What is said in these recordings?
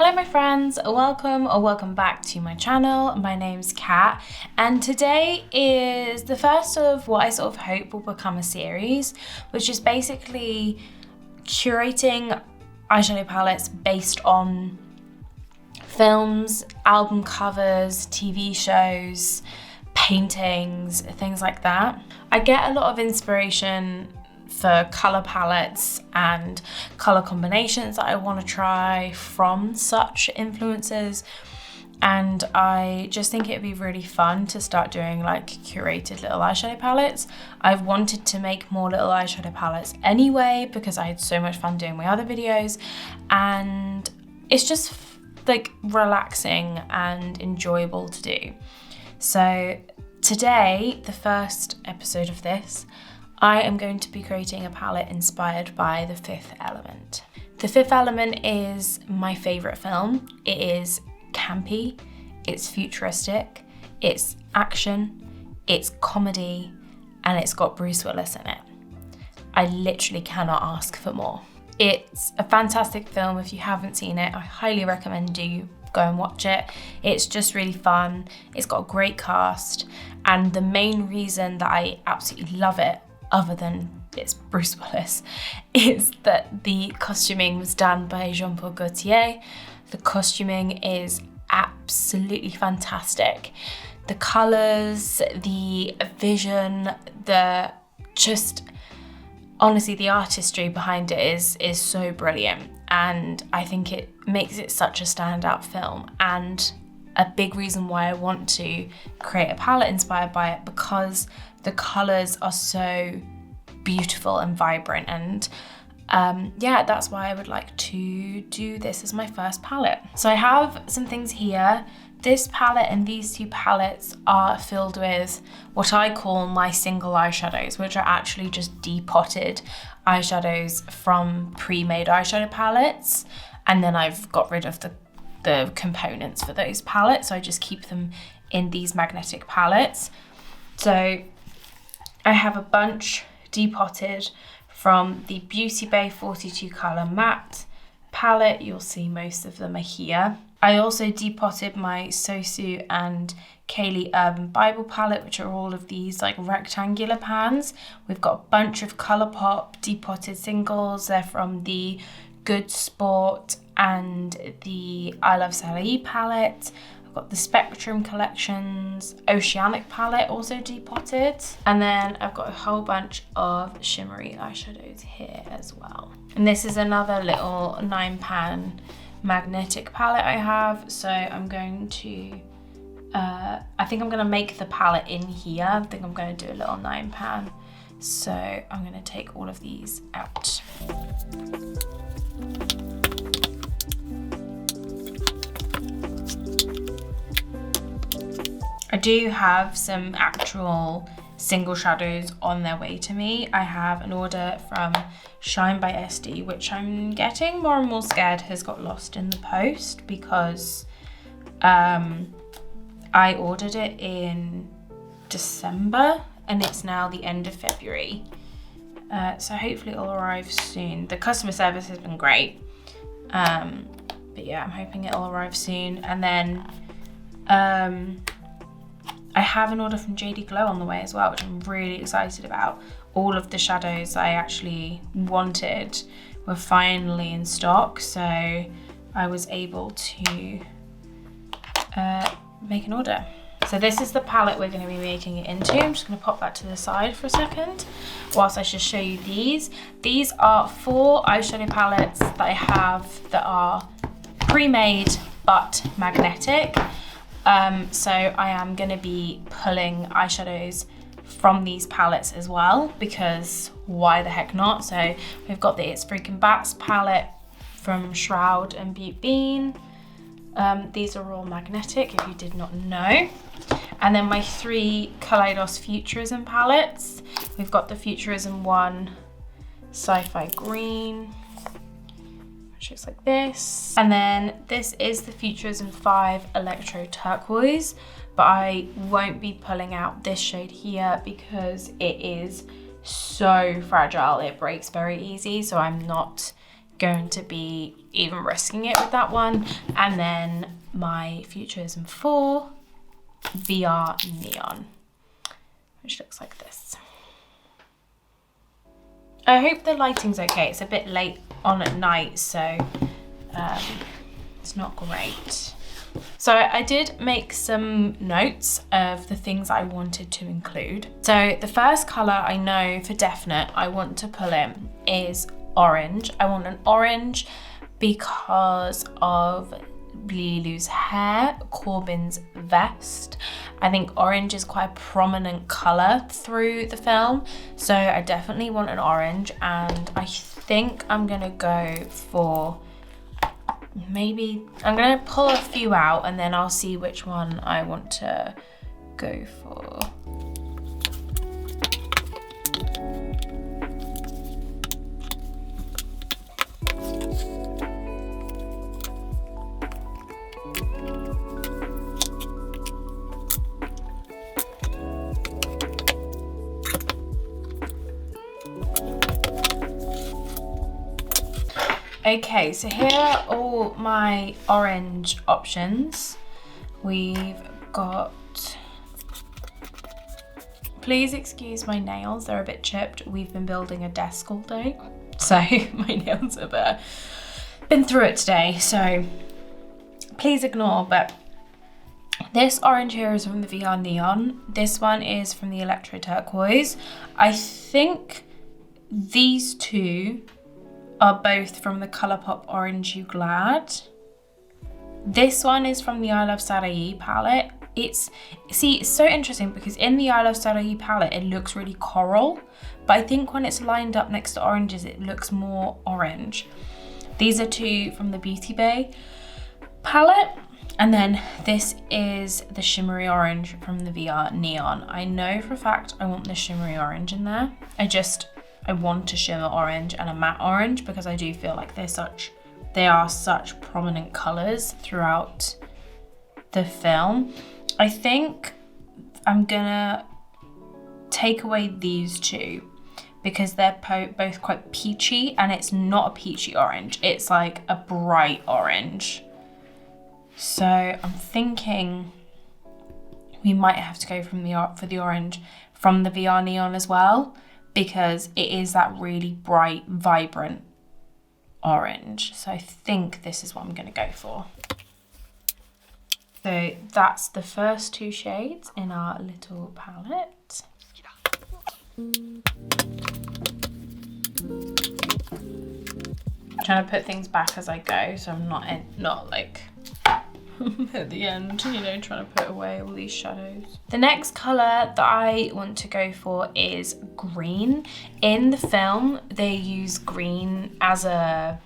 Hello my friends, welcome back to my channel. My name's Kat and today is the first of what I sort of hope will become a series, which is basically curating eyeshadow palettes based on films, album covers, TV shows, paintings, things like that. I get a lot of inspiration for colour palettes and colour combinations that I want to try from such influences, and I just think it'd be really fun to start doing like curated little eyeshadow palettes. I've wanted to make more little eyeshadow palettes anyway because I had so much fun doing my other videos, and it's just like relaxing and enjoyable to do. So today, the first episode of this, I am going to be creating a palette inspired by The Fifth Element. The Fifth Element is my favourite film. It is campy, it's futuristic, it's action, it's comedy, and it's got Bruce Willis in it. I literally cannot ask for more. It's a fantastic film. If you haven't seen it, I highly recommend you go and watch it. It's just really fun. It's got a great cast, and the main reason that I absolutely love it, other than it's Bruce Willis, is that the costuming was done by Jean-Paul Gaultier. The costuming is absolutely fantastic. The colours, the vision, honestly, the artistry behind it is so brilliant. And I think it makes it such a standout film, and a big reason why I want to create a palette inspired by it, because the colours are so beautiful and vibrant, and yeah, that's why I would like to do this as my first palette. So I have some things here. This palette and these two palettes are filled with what I call my single eyeshadows, which are actually just depotted eyeshadows from pre-made eyeshadow palettes, and then I've got rid of the components for those palettes, so I just keep them in these magnetic palettes. So I have a bunch depotted from the Beauty Bay 42 colour matte palette. You'll see most of them are here. I also depotted my Sosu and Kaylee Urban Bible palette, which are all of these like rectangular pans. We've got a bunch of Colourpop depotted singles. They're from the Good Sport and the I Love Sally palette. I've got the Spectrum Collections Oceanic palette also depotted. And then I've got a whole bunch of shimmery eyeshadows here as well. And this is another little 9-pan magnetic palette I have. So I'm going to, I think I'm going to make the palette in here. I think I'm going to do a little 9-pan. So I'm going to take all of these out. I do have some actual single shadows on their way to me. I have an order from Shine by SD, which I'm getting more and more scared has got lost in the post, because I ordered it in December and it's now the end of February. So hopefully it'll arrive soon. The customer service has been great. But yeah, I'm hoping it'll arrive soon. And then I have an order from JD Glow on the way as well, which I'm really excited about. All of the shadows I actually wanted were finally in stock, so I was able to make an order. So this is the palette we're going to be making it into. I'm just going to pop that to the side for a second whilst I just show you these. These are 4 eyeshadow palettes that I have that are pre-made but magnetic. So I am going to be pulling eyeshadows from these palettes as well, because why the heck not? So we've got the It's Freaking Bats palette from Shroud and Butte Bean. These are all magnetic, if you did not know. And then my 3 Kaleidos Futurism palettes. We've got the Futurism 1 Sci-Fi Green, which looks like this. And then this is the Futurism 5 Electro Turquoise, but I won't be pulling out this shade here because it is so fragile. It breaks very easy, so I'm not going to be even risking it with that one. And then my Futurism 4 VR Neon, which looks like this. I hope the lighting's okay. It's a bit late on at night, so it's not great. So I did make some notes of the things I wanted to include. So the first colour I know for definite I want to pull in is orange. I want an orange because of Lilu's hair, Corbin's vest. I think orange is quite a prominent colour through the film, so I definitely want an orange, and I think I'm gonna go for, maybe I'm gonna pull a few out and then I'll see which one I want to go for. Okay, so here are all my orange options. We've got, please excuse my nails, they're a bit chipped. We've been building a desk all day, so my nails have been through it today, so please ignore. But this orange here is from the VR Neon. This one is from the Electro Turquoise. I think these two are both from the Colourpop Orange You Glad. This one is from the I Love Sarai palette. It's so interesting because in the I Love Sarai palette it looks really coral, but I think when it's lined up next to oranges it looks more orange. These are two from the Beauty Bay palette, and then this is the shimmery orange from the VR Neon. I know for a fact I want the shimmery orange in there. I want a shimmer orange and a matte orange because I do feel like they are such prominent colours throughout the film. I think I'm gonna take away these two because they're both quite peachy, and it's not a peachy orange, it's like a bright orange. So I'm thinking we might have to go for the orange from the VR Neon as well, because it is that really bright, vibrant orange. So I think this is what I'm gonna go for. So that's the first two shades in our little palette. I'm trying to put things back as I go, so I'm not like at the end, you know, trying to put away all these shadows. The next colour that I want to go for is green. In the film, they use green as a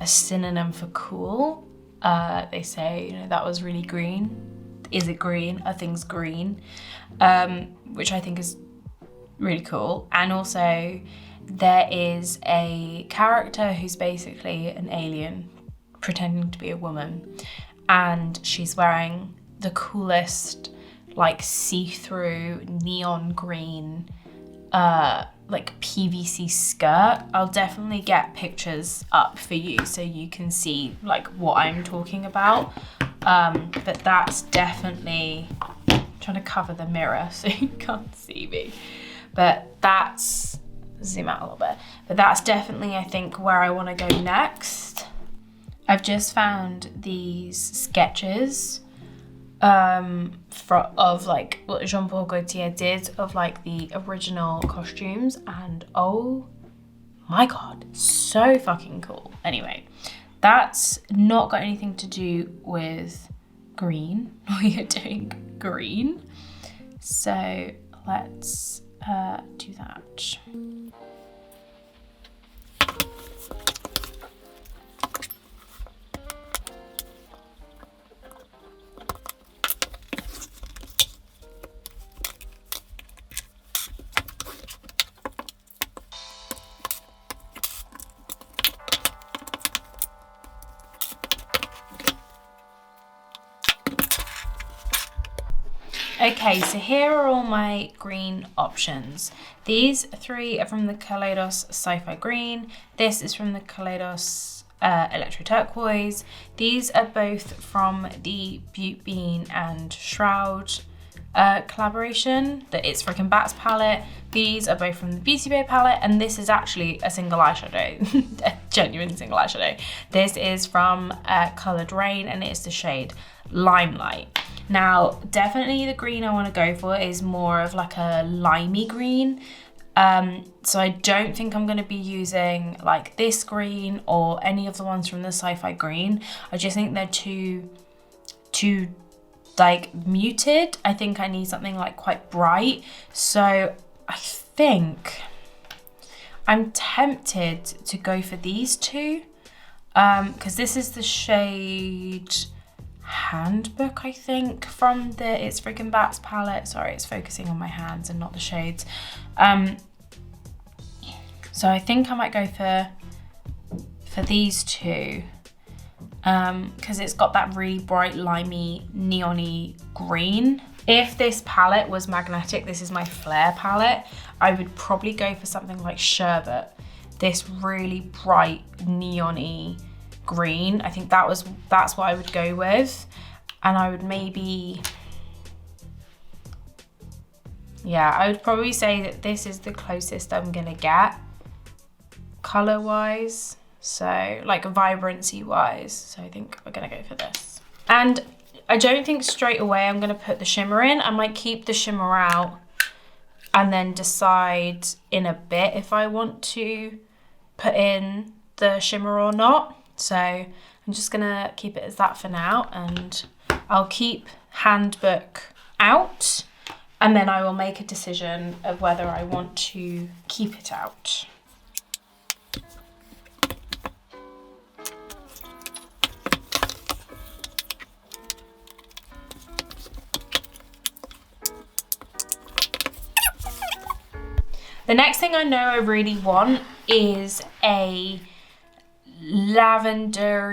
synonym for cool. They say, you know, that was really green. Is it green? Are things green? Which I think is really cool. And also, there is a character who's basically an alien pretending to be a woman, and she's wearing the coolest like see-through neon green like PVC skirt. I'll definitely get pictures up for you so you can see like what I'm talking about, but that's definitely, I'm trying to cover the mirror so you can't see me, but that's, zoom out a little bit, but that's definitely, I think, where I want to go next. I've just found these sketches of like what Jean-Paul Gaultier did of like the original costumes, and oh my god, so fucking cool. Anyway, that's not got anything to do with green. We are doing green, so let's do that. Okay, so here are all my green options. These 3 are from the Kaleidos Sci-Fi Green. This is from the Kaleidos Electro Turquoise. These are both from the Butte Bean and Shroud collaboration, the It's Frickin' Bats palette. These are both from the Beauty Bay palette, and this is actually a single eyeshadow, a genuine single eyeshadow. This is from Coloured Rain, and it's the shade Limelight. Now, definitely the green I want to go for is more of like a limey green. So I don't think I'm going to be using like this green or any of the ones from the Sci-Fi Green. I just think they're too like muted. I think I need something like quite bright. So I think I'm tempted to go for these 2 because this is the shade Handbook, I think, from the It's Frickin' Bats palette. Sorry, it's focusing on my hands and not the shades. So I think I might go for these 2 because it's got that really bright limey neon-y green. If this palette was magnetic, this is my Flare palette, I would probably go for something like Sherbet, this really bright neon-y green. I think that's what I would go with, and I would maybe, yeah, I would probably say that this is the closest I'm gonna get color wise, so like vibrancy wise. So I think we're gonna go for this, and I don't think straight away I'm gonna put the shimmer in. I might keep the shimmer out and then decide in a bit if I want to put in the shimmer or not. So I'm just gonna keep it as that for now, and I'll keep Handbook out, and then I will make a decision of whether I want to keep it out. The next thing I know I really want is a lavendery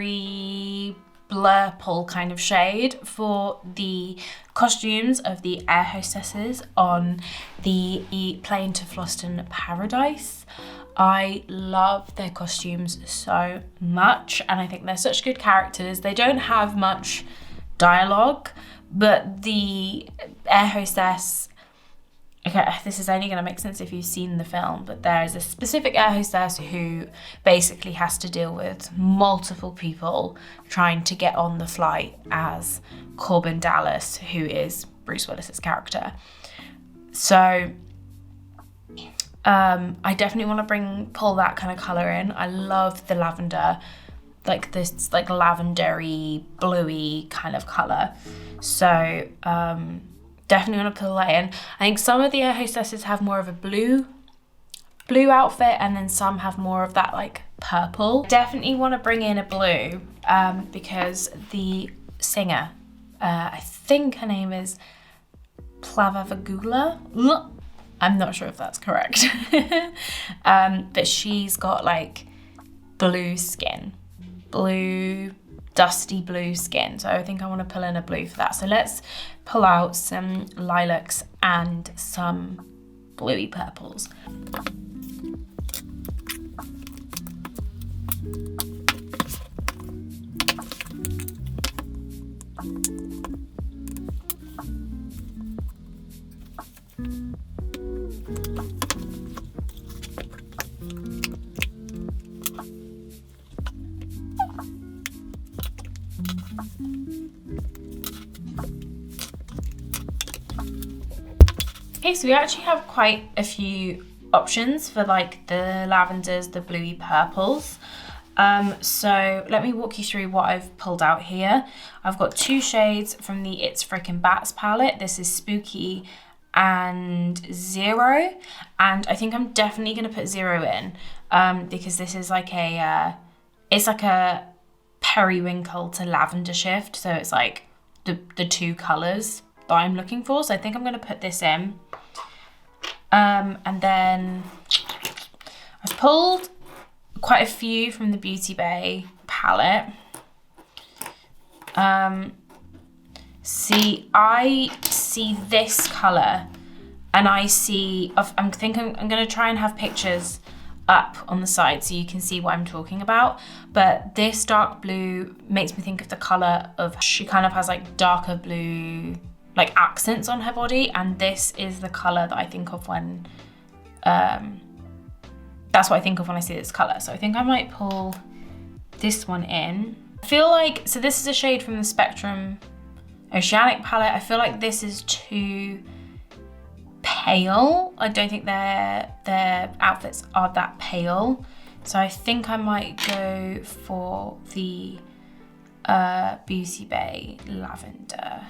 blurple kind of shade for the costumes of the air hostesses on the Plane to Floston Paradise. I love their costumes so much, and I think they're such good characters. They don't have much dialogue, but the air hostess, okay, this is only going to make sense if you've seen the film, but there's a specific air hostess who basically has to deal with multiple people trying to get on the flight as Corbin Dallas, who is Bruce Willis's character. So I definitely want to pull that kind of colour in. I love the lavender, like this like lavendery, bluey kind of colour. So definitely want to pull that in. I think some of the air hostesses have more of a blue outfit, and then some have more of that like purple. Definitely want to bring in a blue because the singer, I think her name is Plavavagula. I'm not sure if that's correct. But she's got like blue skin, dusty blue skin. So I think I want to pull in a blue for that. So let's pull out some lilacs and some bluey purples. Okay, so we actually have quite a few options for like the lavenders, the bluey purples. So let me walk you through what I've pulled out here. I've got 2 shades from the It's Frickin' Bats palette. This is Spooky and Zero, and I think I'm definitely going to put Zero in because this is like it's like a periwinkle to lavender shift, so it's like the 2 colours that I'm looking for. So I think I'm going to put this in. And then I've pulled quite a few from the Beauty Bay palette. See, I see this color and I see, I'm gonna try and have pictures up on the side so you can see what I'm talking about. But this dark blue makes me think of the color of, she kind of has like darker blue, like accents on her body. And this is the color that I think of when, that's what I think of when I see this color. So I think I might pull this one in. I feel like, so this is a shade from the Spectrum Oceanic palette. I feel like this is too pale. I don't think their outfits are that pale. So I think I might go for the Beauty Bay Lavender.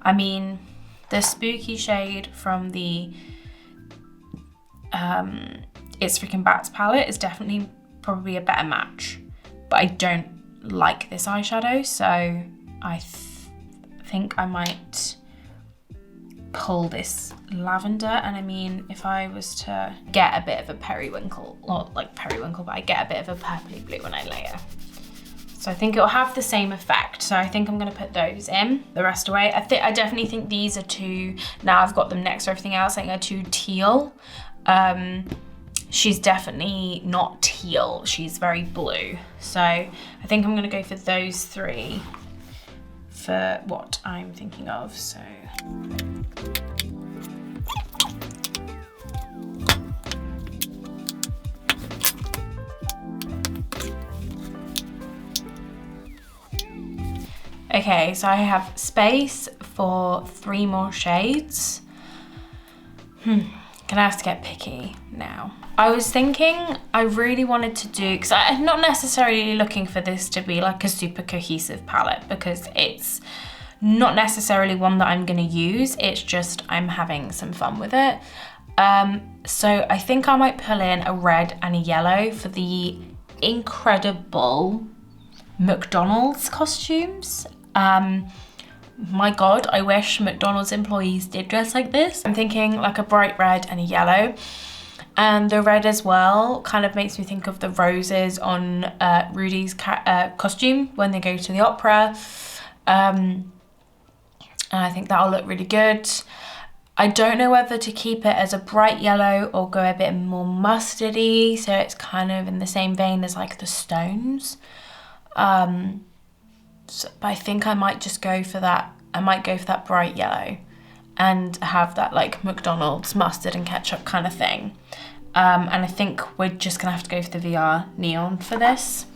I mean, the spooky shade from the It's Freaking Bats palette is definitely probably a better match, but I don't like this eyeshadow, so I think I might pull this lavender. And I mean, if I was to get a bit of a periwinkle, not like periwinkle, but I get a bit of a purpley blue when I layer. So I think it'll have the same effect. So I think I'm gonna put those in, the rest away. I definitely think these are too, now I've got them next to everything else, I think are too teal. She's definitely not teal, she's very blue. So I think I'm gonna go for those three for what I'm thinking of, so. Okay, so I have space for 3 more shades. Gonna have to get picky now. I was thinking I really wanted to do, because I'm not necessarily looking for this to be like a super cohesive palette, because it's not necessarily one that I'm gonna use, it's just I'm having some fun with it. So I think I might pull in a red and a yellow for the incredible McDonald's costumes. My God, I wish McDonald's employees did dress like this. I'm thinking like a bright red and a yellow. And the red as well kind of makes me think of the roses on Rudy's costume when they go to the opera. And I think that'll look really good. I don't know whether to keep it as a bright yellow or go a bit more mustardy, so it's kind of in the same vein as like the stones. But I think I might just go for that. I might go for that bright yellow and have that like McDonald's mustard and ketchup kind of thing. And I think we're just gonna have to go for the VR neon for this.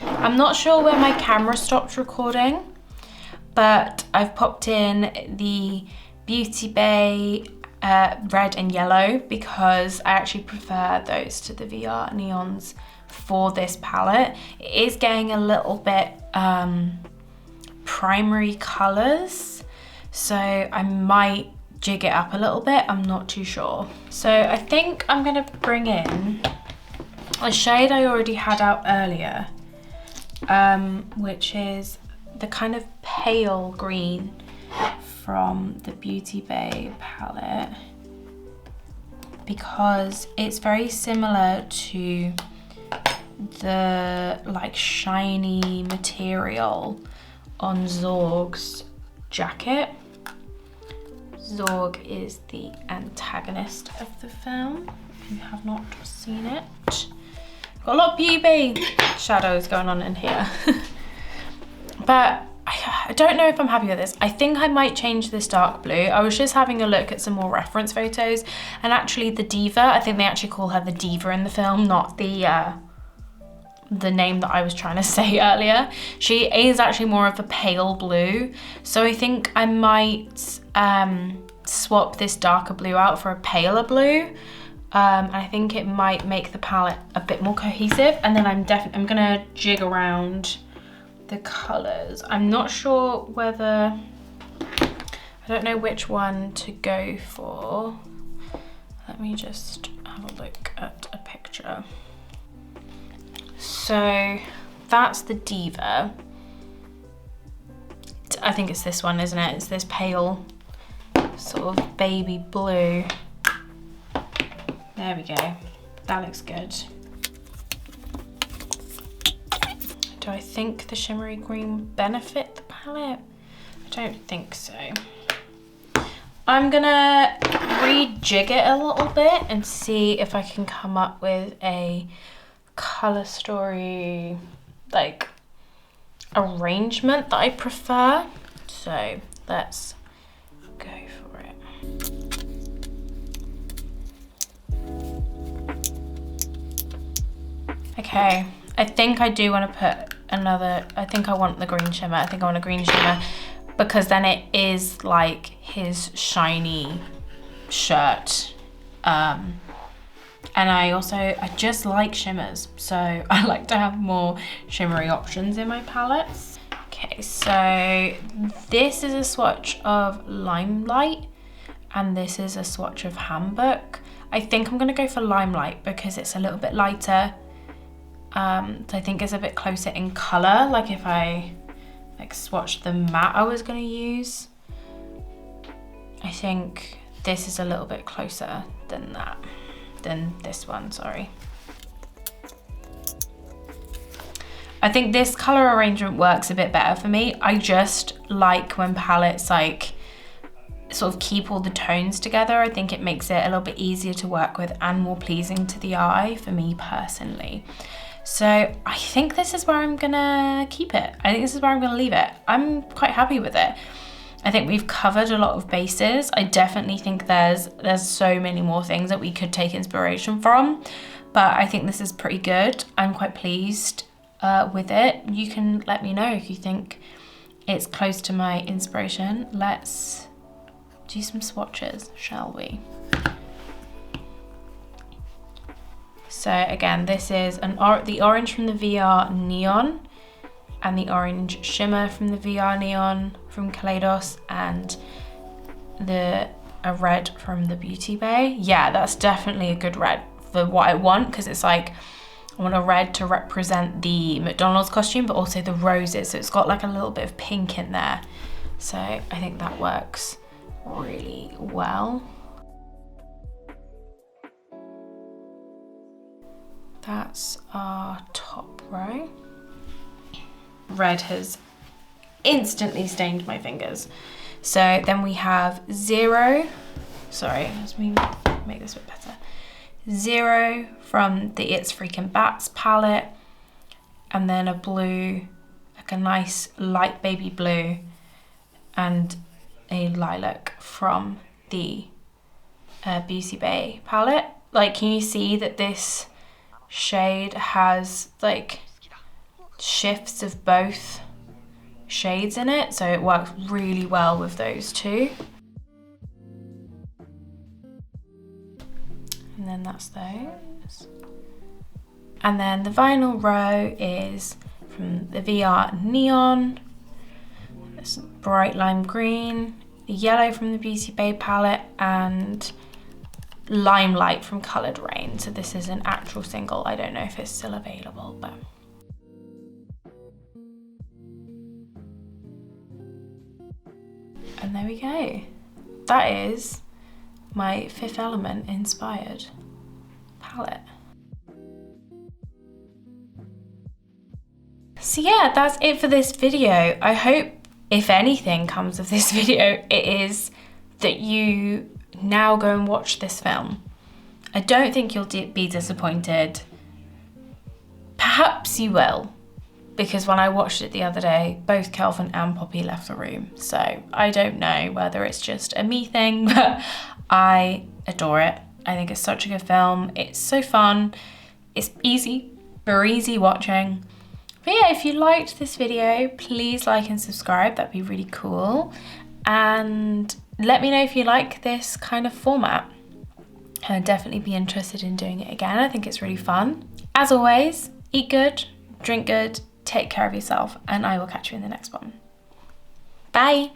I'm not sure where my camera stopped recording, but I've popped in the Beauty Bay red and yellow because I actually prefer those to the VR neons for this palette. It is getting a little bit primary colors, so I might jig it up a little bit, I'm not too sure. So I think I'm gonna bring in a shade I already had out earlier, which is the kind of pale green from the Beauty Bay palette, because it's very similar to the like shiny material on Zorg's jacket. Zorg is the antagonist of the film, if you have not seen it. Got a lot of Beauty Bay shadows going on in here. But I don't know if I'm happy with this. I think I might change this dark blue. I was just having a look at some more reference photos, and actually the diva, I think they actually call her the diva in the film, not the name that I was trying to say earlier. She is actually more of a pale blue, so I think I might swap this darker blue out for a paler blue. I think it might make the palette a bit more cohesive, and then I'm gonna jig around the colors. I'm not sure whether, I don't know which one to go for. Let me just have a look at a picture. So that's the diva. I think it's this one, isn't it? It's this pale sort of baby blue. There we go. That looks good. Do I think the shimmery green benefit the palette? I don't think so. I'm gonna rejig it a little bit and see if I can come up with a color story like arrangement that I prefer. So let's go for it. Okay, I think I do want to put another, I think I want the green shimmer. I think I want a green shimmer because then it is like his shiny shirt. And I just like shimmers, so I like to have more shimmery options in my palettes. Okay, so this is a swatch of Limelight and this is a swatch of Handbook. I think I'm gonna go for Limelight because it's a little bit lighter. So I think it's a bit closer in color, like if I like swatched the matte I was gonna use. I think this is a little bit closer than that, than this one, sorry. I think this color arrangement works a bit better for me. I just like when palettes like sort of keep all the tones together. I think it makes it a little bit easier to work with and more pleasing to the eye for me personally. So I think this is where I'm gonna keep it. I think this is where I'm gonna leave it. I'm quite happy with it. I think we've covered a lot of bases. I definitely think there's so many more things that we could take inspiration from, but I think this is pretty good. I'm quite pleased with it. You can let me know if you think it's close to my inspiration. Let's do some swatches, shall we? So again, this is the orange from the VR Neon and the orange shimmer from the VR Neon from Kaleidos and a red from the Beauty Bay. Yeah, that's definitely a good red for what I want, because it's like, I want a red to represent the McDonald's costume, but also the roses. So it's got like a little bit of pink in there. So I think that works really well. That's our top row. Red has instantly stained my fingers. So then we have Zero. Sorry, let me make this a bit better. Zero from the It's Freaking Bats palette, and then a blue, like a nice light baby blue, and a lilac from the Beauty Bay palette. Like, can you see that this shade has like shifts of both shades in it, so it works really well with those two. And then that's those. And then the vinyl row is from the VR Neon, this bright lime green, the yellow from the Beauty Bay palette, and Limelight from Coloured Rain. So this is an actual single. I don't know if it's still available, but and there we go. That is my Fifth Element inspired palette. So yeah, that's it for this video. I hope, if anything comes of this video, it is that you now go and watch this film. I don't think you'll be disappointed. Perhaps you will, because when I watched it the other day, both Kelvin and Poppy left the room. So I don't know whether it's just a me thing, but I adore it. I think it's such a good film. It's so fun. It's easy, very easy watching. But yeah, if you liked this video, please like and subscribe. That'd be really cool. And let me know if you like this kind of format. I'd definitely be interested in doing it again. I think it's really fun. As always, eat good, drink good, take care of yourself, and I will catch you in the next one. Bye.